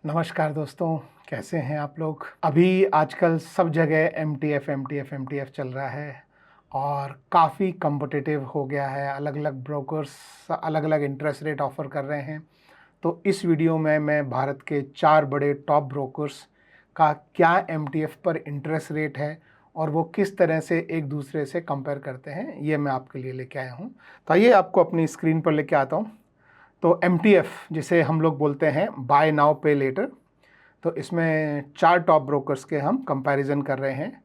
नमस्कार दोस्तों, कैसे हैं आप लोग। अभी आजकल सब जगह एमटीएफ चल रहा है और काफ़ी कम्पिटिटिव हो गया है। अलग अलग ब्रोकर्स अलग अलग इंटरेस्ट रेट ऑफ़र कर रहे हैं। तो इस वीडियो में मैं भारत के 4 बड़े टॉप ब्रोकर्स का क्या एमटीएफ पर इंटरेस्ट रेट है और वो किस तरह से एक दूसरे से कंपेयर करते हैं, ये मैं आपके लिए लेके आया हूँ। तो आइए आपको अपनी स्क्रीन पर लेके आता हूँ। तो एमटीएफ जिसे हम लोग बोलते हैं बाय नाउ पे लेटर, तो इसमें 4 टॉप ब्रोकर्स के हम कंपैरिजन कर रहे हैं।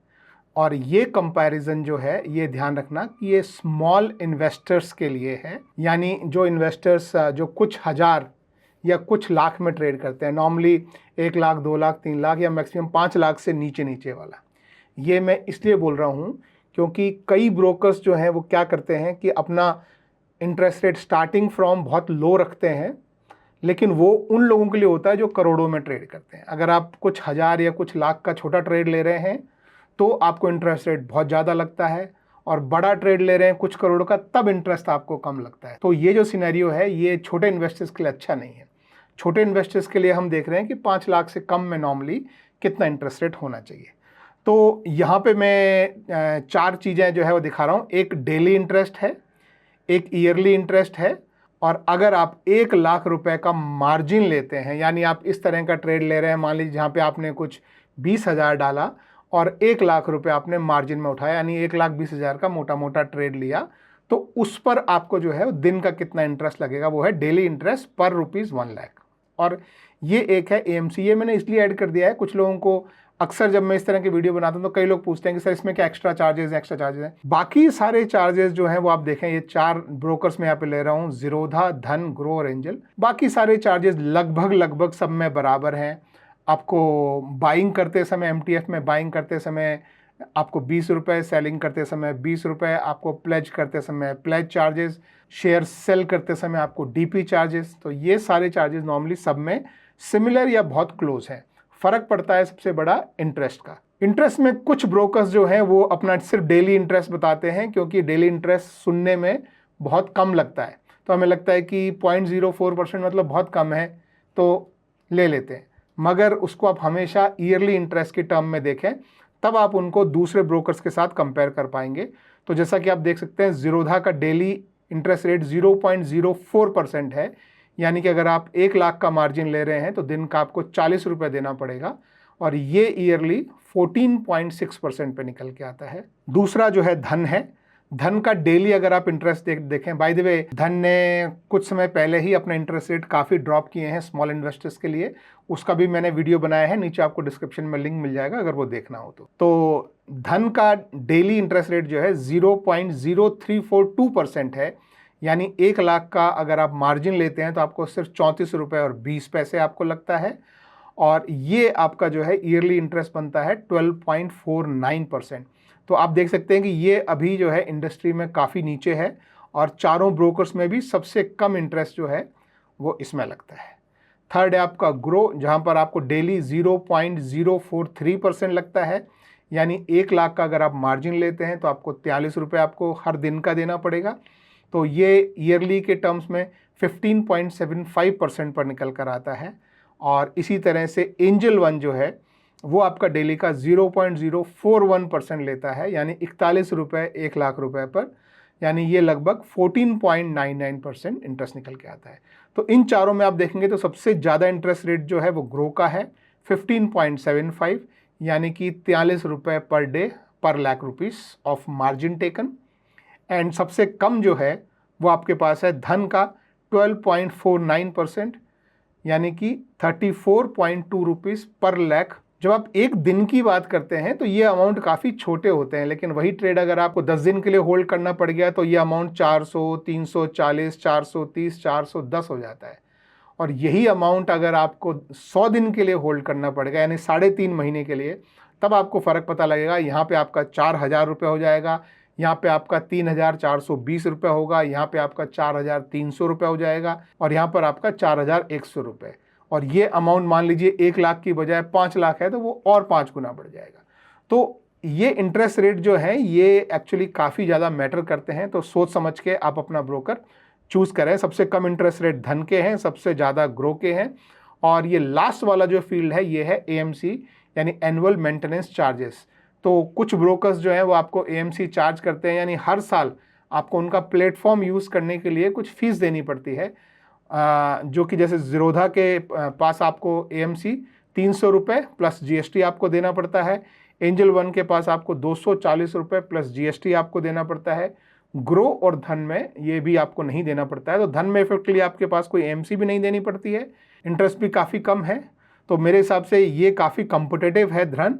और ये कंपैरिजन जो है, ये ध्यान रखना कि ये स्मॉल इन्वेस्टर्स के लिए है। यानी जो इन्वेस्टर्स जो कुछ हज़ार या कुछ लाख में ट्रेड करते हैं, नॉर्मली 1 लाख, 2 लाख, 3 लाख या मैक्सिमम 5 लाख से नीचे वाला। ये मैं इसलिए बोल रहा हूँ क्योंकि कई ब्रोकर्स जो हैं वो क्या करते हैं कि अपना इंटरेस्ट रेट स्टार्टिंग फ्रॉम बहुत लो रखते हैं, लेकिन वो उन लोगों के लिए होता है जो करोड़ों में ट्रेड करते हैं। अगर आप कुछ हज़ार या कुछ लाख का छोटा ट्रेड ले रहे हैं तो आपको इंटरेस्ट रेट बहुत ज़्यादा लगता है, और बड़ा ट्रेड ले रहे हैं कुछ करोड़ का, तब इंटरेस्ट आपको कम लगता है। तो ये जो सिनेरियो है ये छोटे इन्वेस्टर्स के लिए अच्छा नहीं है। छोटे इन्वेस्टर्स के लिए हम देख रहे हैं कि 5 लाख से कम में नॉर्मली कितना इंटरेस्ट रेट होना चाहिए। तो यहाँ पे मैं 4 चीज़ें जो है वो दिखा रहा हूँ। एक डेली इंटरेस्ट है, एक ईयरली इंटरेस्ट है, और अगर आप 1 लाख रुपए का मार्जिन लेते हैं, यानी आप इस तरह का ट्रेड ले रहे हैं, मान लीजिए जहाँ पे आपने कुछ 20,000 डाला और 1 लाख रुपए आपने मार्जिन में उठाया, यानी 1,20,000 का मोटा मोटा ट्रेड लिया, तो उस पर आपको जो है दिन का कितना इंटरेस्ट लगेगा, वो है डेली इंटरेस्ट पर रुपीज़ 1 लाख। और ये एक है एएमसी। ये मैंने इसलिए ऐड कर दिया है, कुछ लोगों को अक्सर जब मैं इस तरह की वीडियो बनाता हूं तो कई लोग पूछते हैं कि सर इसमें क्या एक्स्ट्रा चार्जेस हैं। बाकी सारे चार्जेस जो हैं वो आप देखें, ये 4 ब्रोकर्स में यहाँ पे ले रहा हूँ, ज़ीरोधा, धन, ग्रो और एंजल। बाकी सारे चार्जेस लगभग सब में बराबर हैं। आपको बाइंग करते समय, एमटीएफ में बाइंग करते समय आपको 20 रुपये, सेलिंग करते समय 20 रुपये, आपको प्लेज करते समय प्लेज चार्जेस, शेयर सेल करते समय आपको डीपी चार्जेस। तो ये सारे चार्जेस नॉर्मली सब में सिमिलर या बहुत क्लोज हैं। फ़र्क पड़ता है सबसे बड़ा इंटरेस्ट का। इंटरेस्ट में कुछ ब्रोकर्स जो हैं वो अपना सिर्फ डेली इंटरेस्ट बताते हैं, क्योंकि डेली इंटरेस्ट सुनने में बहुत कम लगता है, तो हमें लगता है कि 0.04% मतलब बहुत कम है तो ले लेते हैं। मगर उसको आप हमेशा ईयरली इंटरेस्ट की टर्म में देखें, तब आप उनको दूसरे ब्रोकर्स के साथ कंपेयर कर पाएंगे। तो जैसा कि आप देख सकते हैं, ज़ीरोधा का डेली इंटरेस्ट रेट 0.04% है, यानी कि अगर आप 1 लाख का मार्जिन ले रहे हैं तो दिन का आपको 40 रुपये देना पड़ेगा, और ये ईयरली 14.6% पे निकल के आता है। दूसरा जो है धन है। धन का डेली अगर आप इंटरेस्ट देखें, बाय द वे धन ने कुछ समय पहले ही अपना इंटरेस्ट रेट काफ़ी ड्रॉप किए हैं स्मॉल इन्वेस्टर्स के लिए। उसका भी मैंने वीडियो बनाया है, नीचे आपको डिस्क्रिप्शन में लिंक मिल जाएगा अगर वो देखना हो तो धन का डेली इंटरेस्ट रेट जो है 0.0342% है, यानी 1 लाख का अगर आप मार्जिन लेते हैं तो आपको सिर्फ 34 रुपये और 20 पैसे आपको लगता है, और ये आपका जो है ईयरली इंटरेस्ट बनता है 12.49%। तो आप देख सकते हैं कि ये अभी जो है इंडस्ट्री में काफ़ी नीचे है, और चारों ब्रोकर्स में भी सबसे कम इंटरेस्ट जो है वो इसमें लगता है। थर्ड है आपका ग्रो, जहाँ पर आपको डेली 0.043% लगता है, यानी 1 लाख का अगर आप मार्जिन लेते हैं तो आपको 43 रुपये आपको हर दिन का देना पड़ेगा। तो ये ईयरली के टर्म्स में 15.75% पर निकल कर आता है। और इसी तरह से एंजल वन जो है वो आपका डेली का 0.041% लेता है, यानी 41 रुपये 1 लाख रुपए पर, यानी ये लगभग 14.99% इंटरेस्ट निकल के आता है। तो इन चारों में आप देखेंगे तो सबसे ज़्यादा इंटरेस्ट रेट जो है वो ग्रो का है 15.75, यानी कि 43 रुपये पर डे पर lakh rupees of margin taken. And सबसे कम जो है वो आपके पास है धन का 12.49%, यानी कि 34.2 रुपीज़ पर लाख। जब आप एक दिन की बात करते हैं तो ये अमाउंट काफ़ी छोटे होते हैं, लेकिन वही ट्रेड अगर आपको 10 दिन के लिए होल्ड करना पड़ गया तो ये अमाउंट 400, 340, 430, 410 हो जाता है। और यही अमाउंट अगर आपको 100 दिन के लिए होल्ड करना पड़ेगा, यानी 3.5 महीने के लिए, तब आपको फ़र्क पता लगेगा। यहाँ पे आपका 4,000 रुपये हो जाएगा, यहाँ पे आपका 3,420 रुपये होगा, यहाँ पे आपका 4,300 रुपये हो जाएगा, और यहाँ पर आपका 4,100 रुपये। और ये अमाउंट मान लीजिए 1 लाख की बजाय 5 लाख है तो वो और 5 गुना बढ़ जाएगा। तो ये इंटरेस्ट रेट जो है ये एक्चुअली काफ़ी ज़्यादा मैटर करते हैं। तो सोच समझ के आप अपना ब्रोकर चूज़ करें। सबसे कम इंटरेस्ट रेट धन के हैं, सबसे ज़्यादा ग्रो के हैं, और ये लास्ट वाला जो फील्ड है ये है AMC यानी एनुअल मेंटेनेंस चार्जेस। तो कुछ ब्रोकर्स जो हैं वो आपको AMC चार्ज करते हैं, यानी हर साल आपको उनका प्लेटफॉर्म यूज़ करने के लिए कुछ फ़ीस देनी पड़ती है, जो कि जैसे ज़ीरोधा के पास आपको AMC 300 रुपये प्लस GST आपको देना पड़ता है। एंजल वन के पास आपको 240 रुपये प्लस GST आपको देना पड़ता है। ग्रो और धन में ये भी आपको नहीं देना पड़ता है। तो धन में इफेक्टली आपके पास कोई AMC भी नहीं देनी पड़ती है, इंटरेस्ट भी काफ़ी कम है। तो मेरे हिसाब से ये काफ़ी कॉम्पिटिटिव है धन।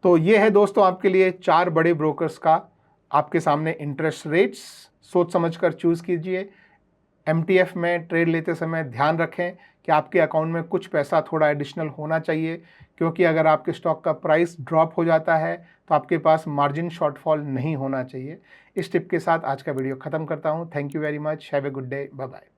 तो ये है दोस्तों आपके लिए 4 बड़े ब्रोकर्स का आपके सामने इंटरेस्ट रेट्स, सोच समझ कर चूज़ कीजिए। MTF में ट्रेड लेते समय ध्यान रखें कि आपके अकाउंट में कुछ पैसा थोड़ा एडिशनल होना चाहिए, क्योंकि अगर आपके स्टॉक का प्राइस ड्रॉप हो जाता है तो आपके पास मार्जिन शॉर्टफॉल नहीं होना चाहिए। इस टिप के साथ आज का वीडियो ख़त्म करता हूँ। Thank you very much, have a good day, bye bye.